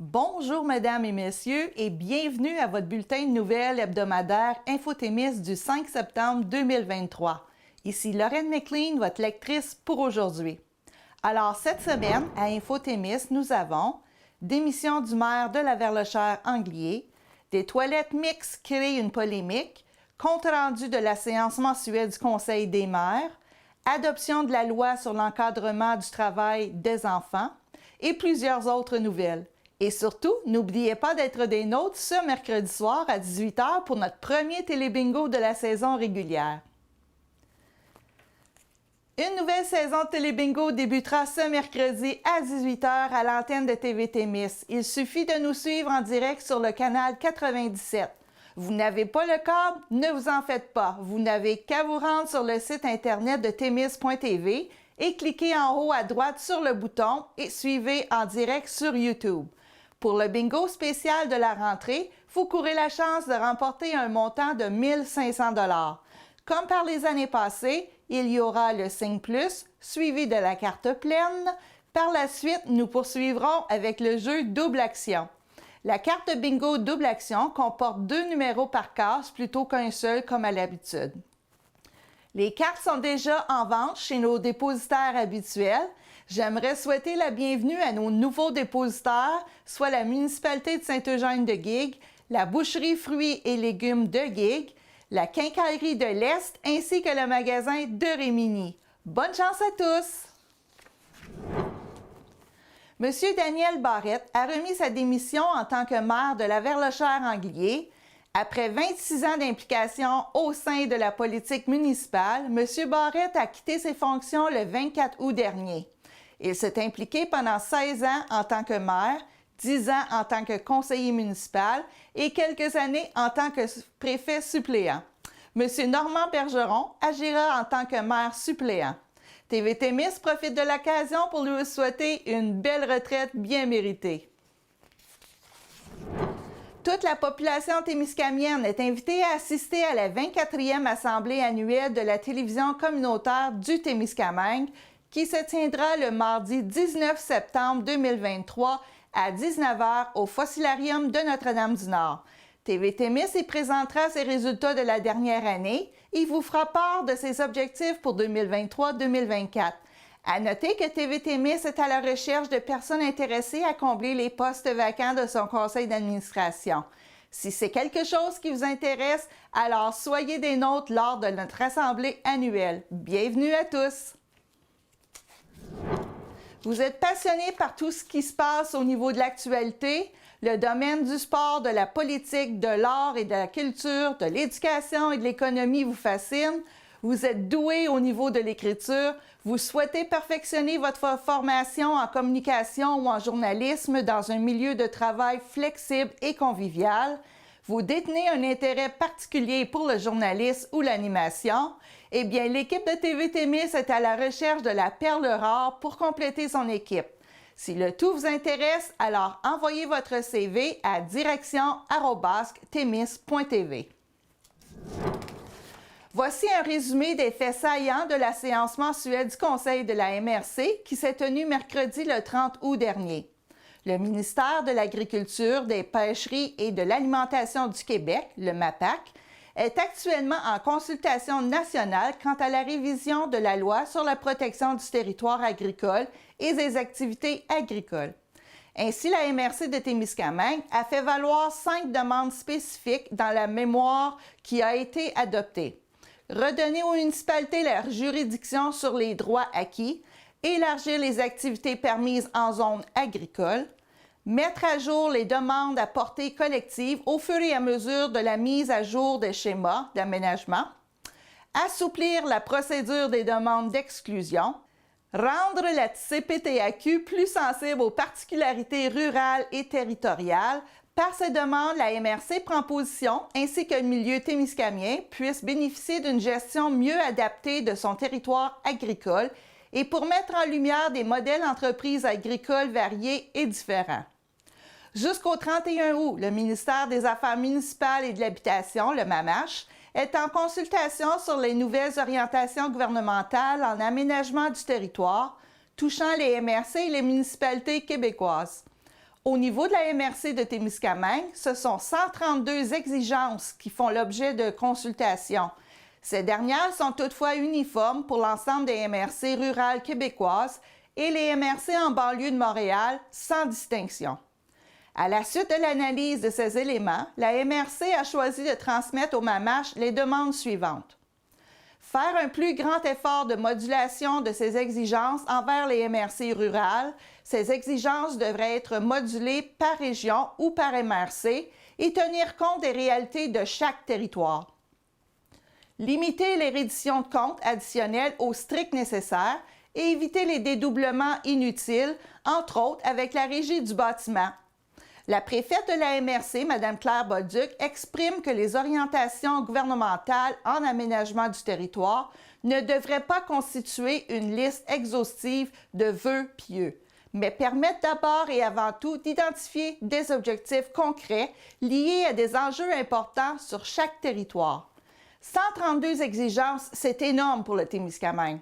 Bonjour, mesdames et messieurs, et bienvenue à votre bulletin de nouvelles hebdomadaire Info-Témis du 5 septembre 2023. Ici Lorraine McLean, votre lectrice pour aujourd'hui. Alors, cette semaine, à Info-Témis, nous avons démission du maire de la Verlechère-Anglier, des toilettes mixtes créent une polémique, compte rendu de la séance mensuelle du Conseil des maires, adoption de la loi sur l'encadrement du travail des enfants et plusieurs autres nouvelles. Et surtout, n'oubliez pas d'être des nôtres ce mercredi soir à 18h pour notre premier télébingo de la saison régulière. Une nouvelle saison de télébingo débutera ce mercredi à 18h à l'antenne de TV Témis. Il suffit de nous suivre en direct sur le canal 97. Vous n'avez pas le câble? Ne vous en faites pas. Vous n'avez qu'à vous rendre sur le site internet de témis.tv et cliquer en haut à droite sur le bouton et suivez en direct sur YouTube. Pour le bingo spécial de la rentrée, vous courez la chance de remporter un montant de 1 500 $. Comme par les années passées, il y aura le signe plus, suivi de la carte pleine. Par la suite, nous poursuivrons avec le jeu double action. La carte bingo double action comporte 2 numéros par case plutôt qu'un seul comme à l'habitude. Les cartes sont déjà en vente chez nos dépositaires habituels. J'aimerais souhaiter la bienvenue à nos nouveaux dépositaires, soit la municipalité de Saint-Eugène-de-Guigues, la boucherie fruits et légumes de Guigues, la quincaillerie de l'Est ainsi que le magasin de Rémini. Bonne chance à tous! Monsieur Daniel Barrette a remis sa démission en tant que maire de la Verlechère-Anglier. Après 26 ans d'implication au sein de la politique municipale, M. Barrette a quitté ses fonctions le 24 août dernier. Il s'est impliqué pendant 16 ans en tant que maire, 10 ans en tant que conseiller municipal et quelques années en tant que préfet suppléant. M. Normand Bergeron agira en tant que maire suppléant. TV Témis profite de l'occasion pour lui souhaiter une belle retraite bien méritée. Toute la population témiscamienne est invitée à assister à la 24e Assemblée annuelle de la télévision communautaire du Témiscamingue qui se tiendra le mardi 19 septembre 2023 à 19h au Fossilarium de Notre-Dame-du-Nord. TV Témis y présentera ses résultats de la dernière année et vous fera part de ses objectifs pour 2023-2024. À noter que TV Témis est à la recherche de personnes intéressées à combler les postes vacants de son conseil d'administration. Si c'est quelque chose qui vous intéresse, alors soyez des nôtres lors de notre assemblée annuelle. Bienvenue à tous! Vous êtes passionné par tout ce qui se passe au niveau de l'actualité, le domaine du sport, de la politique, de l'art et de la culture, de l'éducation et de l'économie vous fascine. Vous êtes doué au niveau de l'écriture. Vous souhaitez perfectionner votre formation en communication ou en journalisme dans un milieu de travail flexible et convivial. Vous détenez un intérêt particulier pour le journalisme ou l'animation. Eh bien, l'équipe de TV Témis est à la recherche de la perle rare pour compléter son équipe. Si le tout vous intéresse, alors envoyez votre CV à direction@témis.tv. Voici un résumé des faits saillants de la séance mensuelle du Conseil de la MRC qui s'est tenue mercredi le 30 août dernier. Le ministère de l'Agriculture, des Pêcheries et de l'Alimentation du Québec, le MAPAQ, est actuellement en consultation nationale quant à la révision de la loi sur la protection du territoire agricole et des activités agricoles. Ainsi, la MRC de Témiscamingue a fait valoir 5 demandes spécifiques dans la mémoire qui a été adoptée. Redonner aux municipalités leur juridiction sur les droits acquis, élargir les activités permises en zone agricole, mettre à jour les demandes à portée collective au fur et à mesure de la mise à jour des schémas d'aménagement, assouplir la procédure des demandes d'exclusion, rendre la CPTAQ plus sensible aux particularités rurales et territoriales. Par ces demandes, la MRC prend position, ainsi que le milieu témiscamien, puisse bénéficier d'une gestion mieux adaptée de son territoire agricole et pour mettre en lumière des modèles d'entreprises agricoles variés et différents. Jusqu'au 31 août, le ministère des Affaires municipales et de l'Habitation, le MAMACH, est en consultation sur les nouvelles orientations gouvernementales en aménagement du territoire touchant les MRC et les municipalités québécoises. Au niveau de la MRC de Témiscamingue, ce sont 132 exigences qui font l'objet de consultation. Ces dernières sont toutefois uniformes pour l'ensemble des MRC rurales québécoises et les MRC en banlieue de Montréal, sans distinction. À la suite de l'analyse de ces éléments, la MRC a choisi de transmettre au MAMACH les demandes suivantes. Faire un plus grand effort de modulation de ces exigences envers les MRC rurales. Ces exigences devraient être modulées par région ou par MRC et tenir compte des réalités de chaque territoire. Limiter les redditions de comptes additionnelles au strict nécessaire et éviter les dédoublements inutiles, entre autres avec la Régie du bâtiment. La préfète de la MRC, Mme Claire Bolduc, exprime que les orientations gouvernementales en aménagement du territoire ne devraient pas constituer une liste exhaustive de vœux pieux, mais permettent d'abord et avant tout d'identifier des objectifs concrets liés à des enjeux importants sur chaque territoire. 132 exigences, c'est énorme pour le Témiscamingue.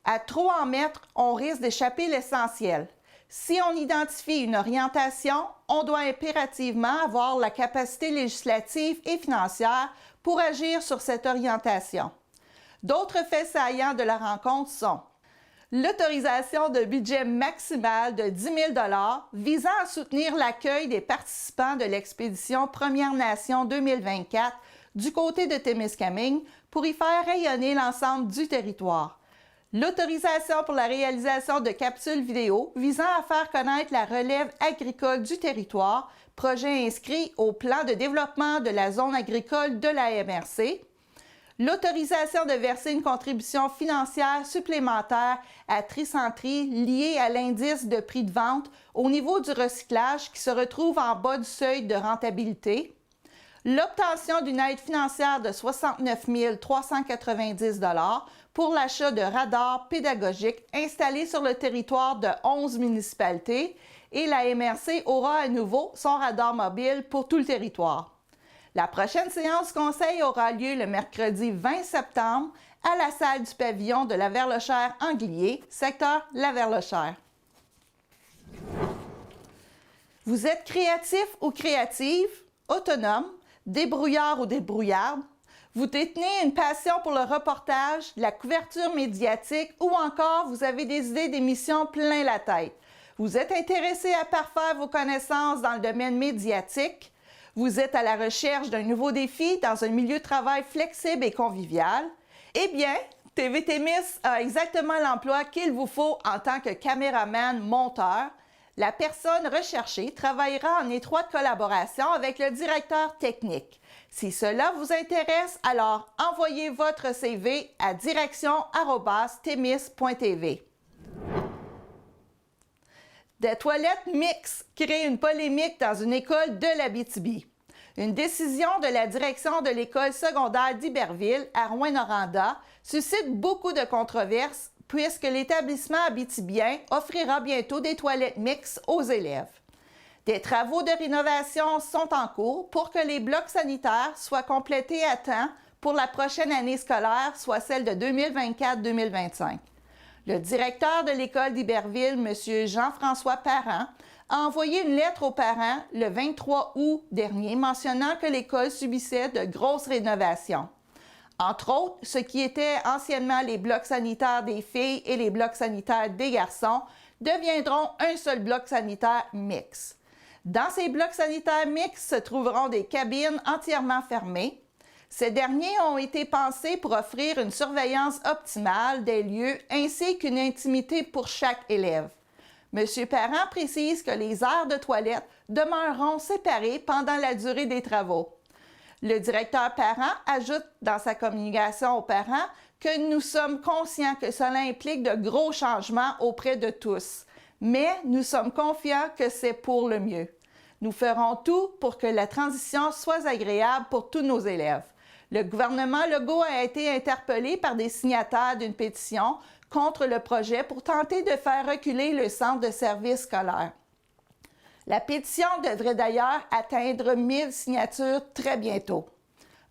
À trop en mettre, on risque d'échapper l'essentiel. Si on identifie une orientation, on doit impérativement avoir la capacité législative et financière pour agir sur cette orientation. D'autres faits saillants de la rencontre sont l'autorisation de budget maximal de 10 000 $ visant à soutenir l'accueil des participants de l'expédition Premières Nations 2024 du côté de Témiscamingue pour y faire rayonner l'ensemble du territoire. L'autorisation pour la réalisation de capsules vidéo visant à faire connaître la relève agricole du territoire, projet inscrit au plan de développement de la zone agricole de la MRC. L'autorisation de verser une contribution financière supplémentaire à Tricentrix liée à l'indice de prix de vente au niveau du recyclage qui se retrouve en bas du seuil de rentabilité. L'obtention d'une aide financière de 69 390 $ pour l'achat de radars pédagogiques installés sur le territoire de 11 municipalités et la MRC aura à nouveau son radar mobile pour tout le territoire. La prochaine séance conseil aura lieu le mercredi 20 septembre à la salle du pavillon de la Verlochère-Anglier, secteur La Verlochère. Vous êtes créatif ou créative, autonome, débrouillard ou débrouillarde, vous détenez une passion pour le reportage, la couverture médiatique ou encore vous avez des idées d'émissions plein la tête. Vous êtes intéressé à parfaire vos connaissances dans le domaine médiatique. Vous êtes à la recherche d'un nouveau défi dans un milieu de travail flexible et convivial. Eh bien, TVT Miss a exactement l'emploi qu'il vous faut en tant que caméraman monteur. La personne recherchée travaillera en étroite collaboration avec le directeur technique. Si cela vous intéresse, alors envoyez votre CV à direction@tmis.tv. Des toilettes mixtes créent une polémique dans une école de l'Abitibi. Une décision de la direction de l'école secondaire d'Iberville à Rouyn-Noranda suscite beaucoup de controverses puisque l'établissement abitibien offrira bientôt des toilettes mixtes aux élèves. Des travaux de rénovation sont en cours pour que les blocs sanitaires soient complétés à temps pour la prochaine année scolaire, soit celle de 2024-2025. Le directeur de l'école d'Iberville, M. Jean-François Parent, a envoyé une lettre aux parents le 23 août dernier mentionnant que l'école subissait de grosses rénovations. Entre autres, ce qui était anciennement les blocs sanitaires des filles et les blocs sanitaires des garçons deviendront un seul bloc sanitaire mixte. Dans ces blocs sanitaires mixtes se trouveront des cabines entièrement fermées. Ces derniers ont été pensés pour offrir une surveillance optimale des lieux ainsi qu'une intimité pour chaque élève. M. Parent précise que les aires de toilette demeureront séparées pendant la durée des travaux. Le directeur Parent ajoute dans sa communication aux parents que nous sommes conscients que cela implique de gros changements auprès de tous, mais nous sommes confiants que c'est pour le mieux. Nous ferons tout pour que la transition soit agréable pour tous nos élèves. Le gouvernement Legault a été interpellé par des signataires d'une pétition contre le projet pour tenter de faire reculer le centre de services scolaires. La pétition devrait d'ailleurs atteindre 1000 signatures très bientôt.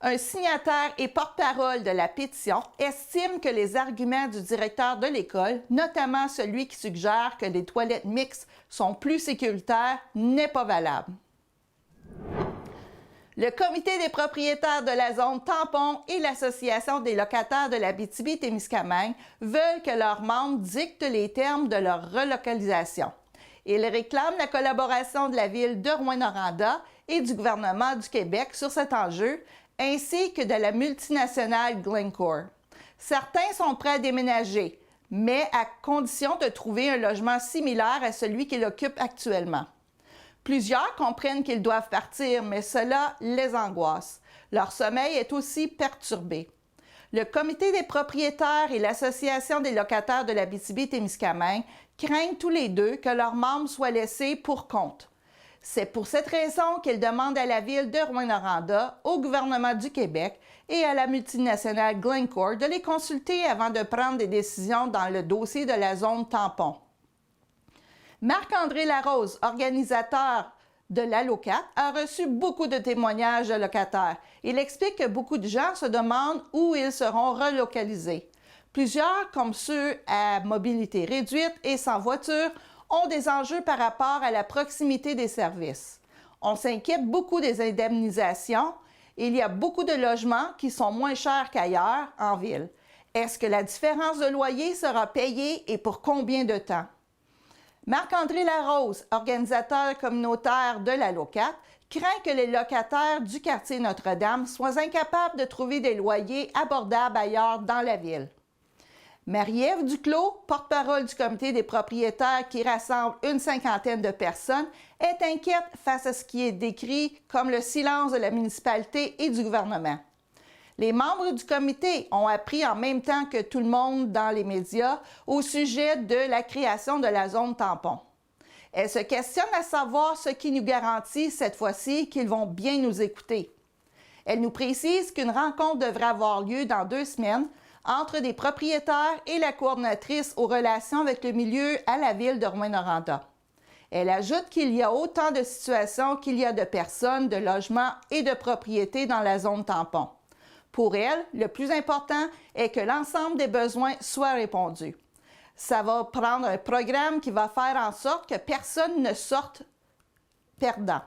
Un signataire et porte-parole de la pétition estime que les arguments du directeur de l'école, notamment celui qui suggère que les toilettes mixtes sont plus sécuritaires, n'est pas valable. Le comité des propriétaires de la zone tampon et l'Association des locataires de l'Abitibi-Témiscamingue veulent que leurs membres dictent les termes de leur relocalisation. Ils réclament la collaboration de la ville de Rouyn-Noranda et du gouvernement du Québec sur cet enjeu, ainsi que de la multinationale Glencore. Certains sont prêts à déménager, mais à condition de trouver un logement similaire à celui qu'ils occupent actuellement. Plusieurs comprennent qu'ils doivent partir, mais cela les angoisse. Leur sommeil est aussi perturbé. Le comité des propriétaires et l'Association des locataires de l'Abitibi-Témiscamingue craignent tous les deux que leurs membres soient laissés pour compte. C'est pour cette raison qu'ils demandent à la ville de Rouyn-Noranda, au gouvernement du Québec et à la multinationale Glencore de les consulter avant de prendre des décisions dans le dossier de la zone tampon. Marc-André Larose, organisateur de l'Allocat, a reçu beaucoup de témoignages de locataires. Il explique que beaucoup de gens se demandent où ils seront relocalisés. Plusieurs, comme ceux à mobilité réduite et sans voiture, ont des enjeux par rapport à la proximité des services. On s'inquiète beaucoup des indemnisations. Il y a beaucoup de logements qui sont moins chers qu'ailleurs en ville. Est-ce que la différence de loyer sera payée et pour combien de temps? Marc-André Larose, organisateur communautaire de l'Allocat, craint que les locataires du quartier Notre-Dame soient incapables de trouver des loyers abordables ailleurs dans la ville. Marie-Ève Duclos, porte-parole du comité des propriétaires qui rassemble une cinquantaine de personnes, est inquiète face à ce qui est décrit comme le silence de la municipalité et du gouvernement. Les membres du comité ont appris en même temps que tout le monde dans les médias au sujet de la création de la zone tampon. Elle se questionne à savoir ce qui nous garantit cette fois-ci qu'ils vont bien nous écouter. Elle nous précise qu'une rencontre devrait avoir lieu dans 2 semaines entre des propriétaires et la coordonnatrice aux relations avec le milieu à la ville de Rouyn-Noranda. Elle ajoute qu'il y a autant de situations qu'il y a de personnes, de logements et de propriétés dans la zone tampon. Pour elle, le plus important est que l'ensemble des besoins soient répondus. Ça va prendre un programme qui va faire en sorte que personne ne sorte perdant.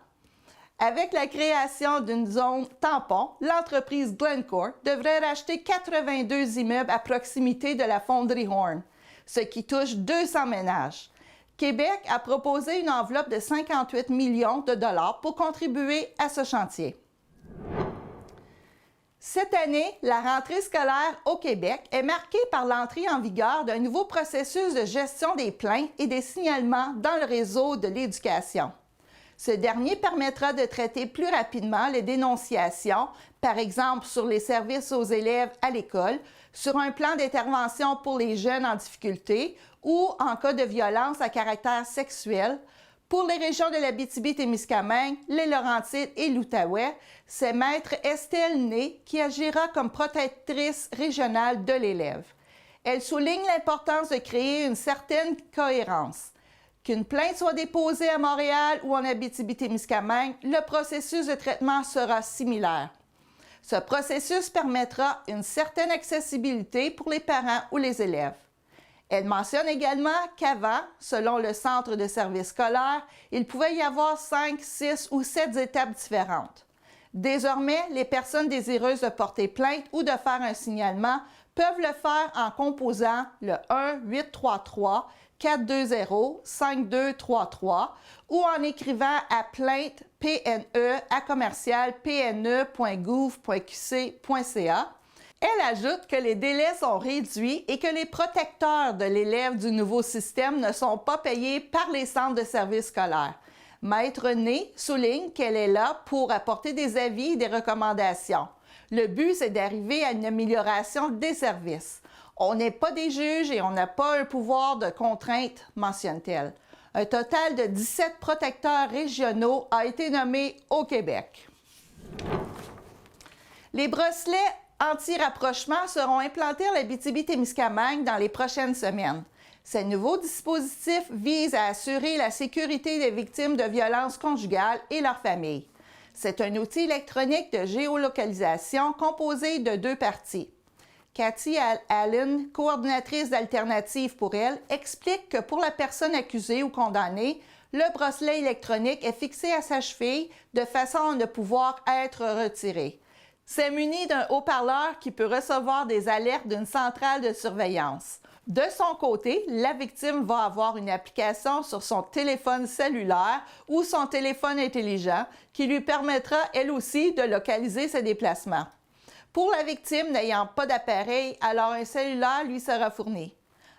Avec la création d'une zone tampon, l'entreprise Glencore devrait racheter 82 immeubles à proximité de la fonderie Horn, ce qui touche 200 ménages. Québec a proposé une enveloppe de 58 millions de dollars pour contribuer à ce chantier. Cette année, la rentrée scolaire au Québec est marquée par l'entrée en vigueur d'un nouveau processus de gestion des plaintes et des signalements dans le réseau de l'éducation. Ce dernier permettra de traiter plus rapidement les dénonciations, par exemple sur les services aux élèves à l'école, sur un plan d'intervention pour les jeunes en difficulté ou en cas de violence à caractère sexuel. Pour les régions de l'Abitibi-Témiscamingue, les Laurentides et l'Outaouais, c'est Maître Estelle Ney qui agira comme protectrice régionale de l'élève. Elle souligne l'importance de créer une certaine cohérence. Qu'une plainte soit déposée à Montréal ou en Abitibi-Témiscamingue, le processus de traitement sera similaire. Ce processus permettra une certaine accessibilité pour les parents ou les élèves. Elle mentionne également qu'avant, selon le centre de services scolaires, il pouvait y avoir 5, 6 ou 7 étapes différentes. Désormais, les personnes désireuses de porter plainte ou de faire un signalement peuvent le faire en composant le 1-833-420-5233 ou en écrivant à plainte pne@pne.gouv.qc.ca. Elle ajoute que les délais sont réduits et que les protecteurs de l'élève du nouveau système ne sont pas payés par les centres de services scolaires. Maître Ney souligne qu'elle est là pour apporter des avis et des recommandations. Le but, c'est d'arriver à une amélioration des services. On n'est pas des juges et on n'a pas un pouvoir de contrainte, mentionne-t-elle. Un total de 17 protecteurs régionaux a été nommé au Québec. Les bracelets anti-rapprochement seront implantés en Abitibi-Témiscamingue dans les prochaines semaines. Ces nouveaux dispositifs visent à assurer la sécurité des victimes de violences conjugales et leurs familles. C'est un outil électronique de géolocalisation composé de 2 parties. Cathy Allen, coordinatrice d'Alternatives pour elle, explique que pour la personne accusée ou condamnée, le bracelet électronique est fixé à sa cheville de façon à ne pouvoir être retiré. C'est muni d'un haut-parleur qui peut recevoir des alertes d'une centrale de surveillance. De son côté, la victime va avoir une application sur son téléphone cellulaire ou son téléphone intelligent qui lui permettra, elle aussi, de localiser ses déplacements. Pour la victime n'ayant pas d'appareil, alors un cellulaire lui sera fourni.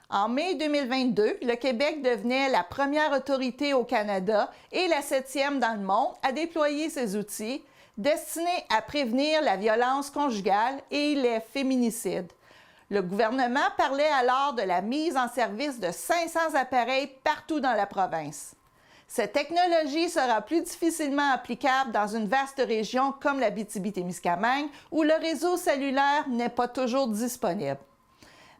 En mai 2022, le Québec devenait la première autorité au Canada et la 7e dans le monde à déployer ces outils destinés à prévenir la violence conjugale et les féminicides. Le gouvernement parlait alors de la mise en service de 500 appareils partout dans la province. Cette technologie sera plus difficilement applicable dans une vaste région comme l'Abitibi-Témiscamingue où le réseau cellulaire n'est pas toujours disponible.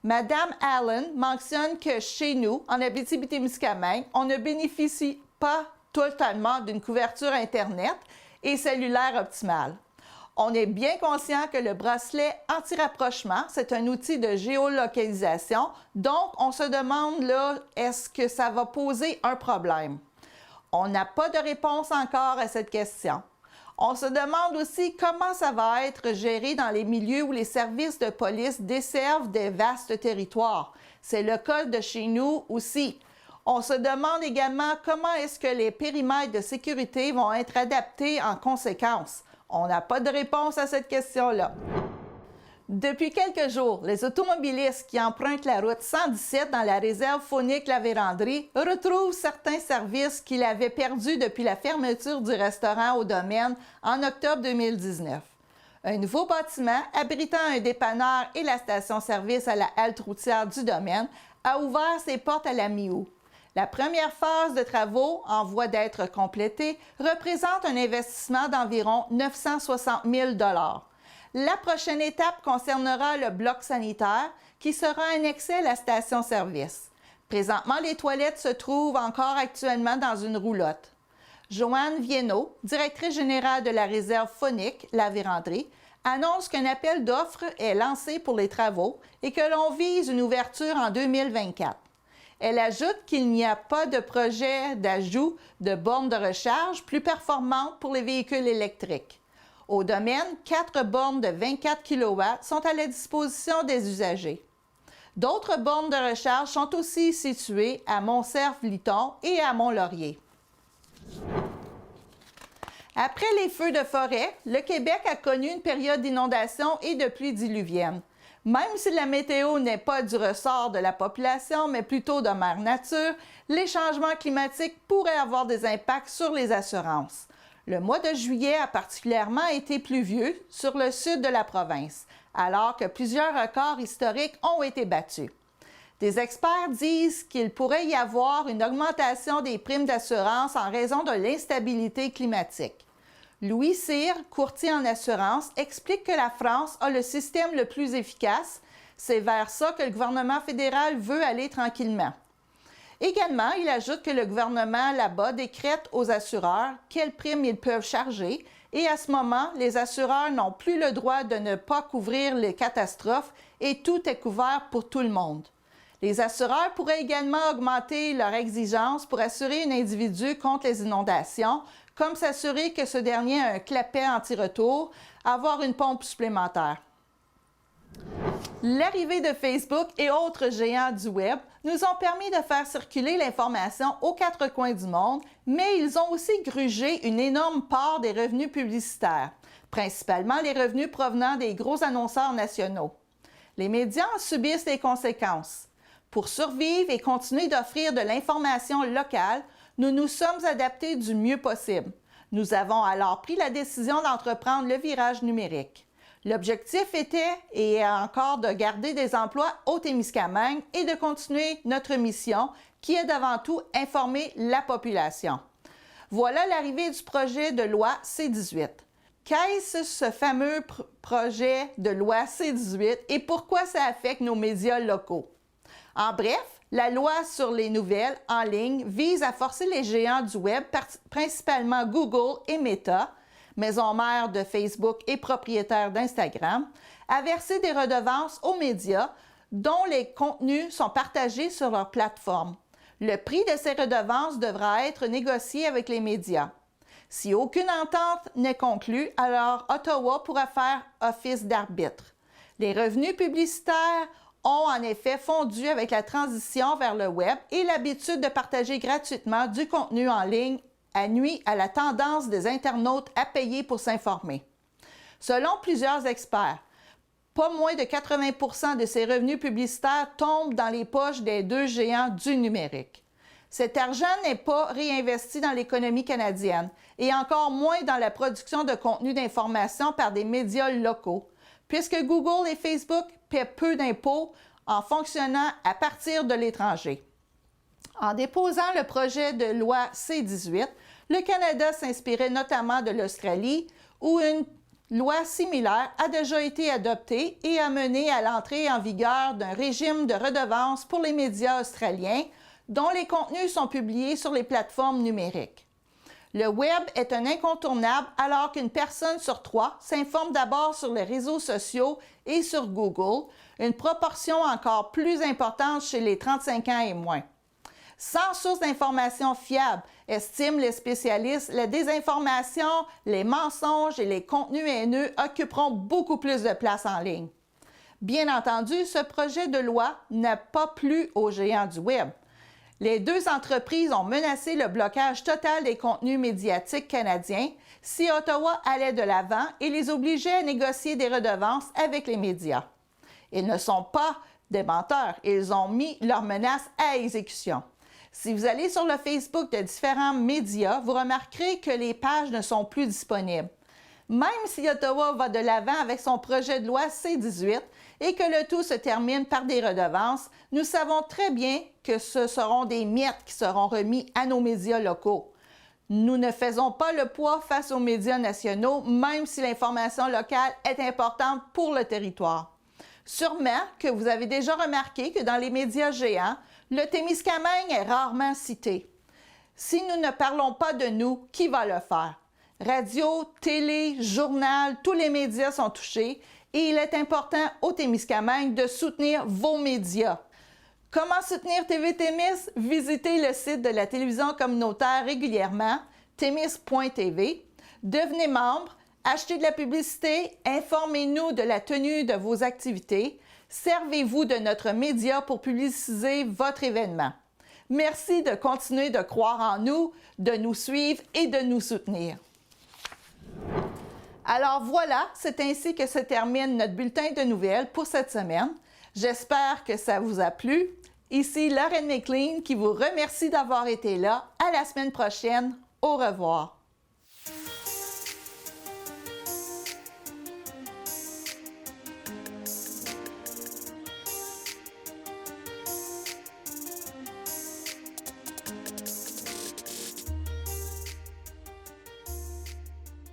Madame Allen mentionne que chez nous, en Abitibi-Témiscamingue, on ne bénéficie pas totalement d'une couverture Internet et cellulaire optimale. On est bien conscient que le bracelet anti-rapprochement, c'est un outil de géolocalisation, donc on se demande là, est-ce que ça va poser un problème? On n'a pas de réponse encore à cette question. On se demande aussi comment ça va être géré dans les milieux où les services de police desservent des vastes territoires. C'est le cas de chez nous aussi. On se demande également comment est-ce que les périmètres de sécurité vont être adaptés en conséquence. On n'a pas de réponse à cette question-là. Depuis quelques jours, les automobilistes qui empruntent la route 117 dans la réserve faunique La Vérandrie retrouvent certains services qu'ils avaient perdus depuis la fermeture du restaurant au Domaine en octobre 2019. Un nouveau bâtiment abritant un dépanneur et la station-service à la halte routière du Domaine a ouvert ses portes à la mi-août. La première phase de travaux, en voie d'être complétée, représente un investissement d'environ 960 000 $. La prochaine étape concernera le bloc sanitaire qui sera annexé à la station-service. Présentement, les toilettes se trouvent encore actuellement dans une roulotte. Joanne Viennot, directrice générale de la réserve faunique La Vérandrie, annonce qu'un appel d'offres est lancé pour les travaux et que l'on vise une ouverture en 2024. Elle ajoute qu'il n'y a pas de projet d'ajout de bornes de recharge plus performantes pour les véhicules électriques. Au Domaine, 4 bornes de 24 kW sont à la disposition des usagers. D'autres bornes de recharge sont aussi situées à Montcerf-Liton et à Mont-Laurier. Après les feux de forêt, le Québec a connu une période d'inondation et de pluie diluvienne. Même si la météo n'est pas du ressort de la population, mais plutôt de mère nature, les changements climatiques pourraient avoir des impacts sur les assurances. Le mois de juillet a particulièrement été pluvieux sur le sud de la province, alors que plusieurs records historiques ont été battus. Des experts disent qu'il pourrait y avoir une augmentation des primes d'assurance en raison de l'instabilité climatique. Louis Cyr, courtier en assurance, explique que la France a le système le plus efficace. C'est vers ça que le gouvernement fédéral veut aller tranquillement. Également, il ajoute que le gouvernement là-bas décrète aux assureurs quelles primes ils peuvent charger et à ce moment, les assureurs n'ont plus le droit de ne pas couvrir les catastrophes et tout est couvert pour tout le monde. Les assureurs pourraient également augmenter leurs exigences pour assurer un individu contre les inondations, comme s'assurer que ce dernier a un clapet anti-retour, avoir une pompe supplémentaire. L'arrivée de Facebook et autres géants du Web nous ont permis de faire circuler l'information aux 4 coins du monde, mais ils ont aussi grugé une énorme part des revenus publicitaires, principalement les revenus provenant des gros annonceurs nationaux. Les médias en subissent les conséquences. Pour survivre et continuer d'offrir de l'information locale, nous nous sommes adaptés du mieux possible. Nous avons alors pris la décision d'entreprendre le virage numérique. L'objectif était et est encore de garder des emplois au Témiscamingue et de continuer notre mission qui est d'avant tout informer la population. Voilà l'arrivée du projet de loi C-18. Qu'est-ce ce fameux projet de loi C-18 et pourquoi ça affecte nos médias locaux? En bref, la loi sur les nouvelles en ligne vise à forcer les géants du Web, principalement Google et Meta, maison mère de Facebook et propriétaire d'Instagram, à verser des redevances aux médias dont les contenus sont partagés sur leur plateforme. Le prix de ces redevances devra être négocié avec les médias. Si aucune entente n'est conclue, alors Ottawa pourra faire office d'arbitre. Les revenus publicitaires ont en effet fondu avec la transition vers le web et l'habitude de partager gratuitement du contenu en ligne a nui à la tendance des internautes à payer pour s'informer. Selon plusieurs experts, pas moins de 80% de ces revenus publicitaires tombent dans les poches des deux géants du numérique. Cet argent n'est pas réinvesti dans l'économie canadienne et encore moins dans la production de contenu d'information par des médias locaux, puisque Google et Facebook paient peu d'impôts en fonctionnant à partir de l'étranger. En déposant le projet de loi C-18, le Canada s'inspirait notamment de l'Australie, où une loi similaire a déjà été adoptée et a mené à l'entrée en vigueur d'un régime de redevance pour les médias australiens dont les contenus sont publiés sur les plateformes numériques. Le Web est un incontournable alors qu'une personne sur 3 s'informe d'abord sur les réseaux sociaux et sur Google, une proportion encore plus importante chez les 35 ans et moins. Sans source d'information fiable, estiment les spécialistes, la désinformation, les mensonges et les contenus haineux occuperont beaucoup plus de place en ligne. Bien entendu, ce projet de loi n'a pas plu aux géants du Web. Les deux entreprises ont menacé le blocage total des contenus médiatiques canadiens si Ottawa allait de l'avant et les obligeait à négocier des redevances avec les médias. Ils ne sont pas des menteurs, ils ont mis leurs menaces à exécution. Si vous allez sur le Facebook de différents médias, vous remarquerez que les pages ne sont plus disponibles. Même si Ottawa va de l'avant avec son projet de loi C-18 et que le tout se termine par des redevances, nous savons très bien que ce seront des miettes qui seront remis à nos médias locaux. Nous ne faisons pas le poids face aux médias nationaux, même si l'information locale est importante pour le territoire. Sûrement que vous avez déjà remarqué que dans les médias géants, le Témiscamingue est rarement cité. Si nous ne parlons pas de nous, qui va le faire? Radio, télé, journal, tous les médias sont touchés et il est important au Témiscamingue de soutenir vos médias. Comment soutenir TV Témis? Visitez le site de la télévision communautaire régulièrement, témis.tv. Devenez membre, achetez de la publicité, informez-nous de la tenue de vos activités. Servez-vous de notre média pour publiciser votre événement. Merci de continuer de croire en nous, de nous suivre et de nous soutenir. Alors voilà, c'est ainsi que se termine notre bulletin de nouvelles pour cette semaine. J'espère que ça vous a plu. Ici Lauren McLean qui vous remercie d'avoir été là. À la semaine prochaine. Au revoir.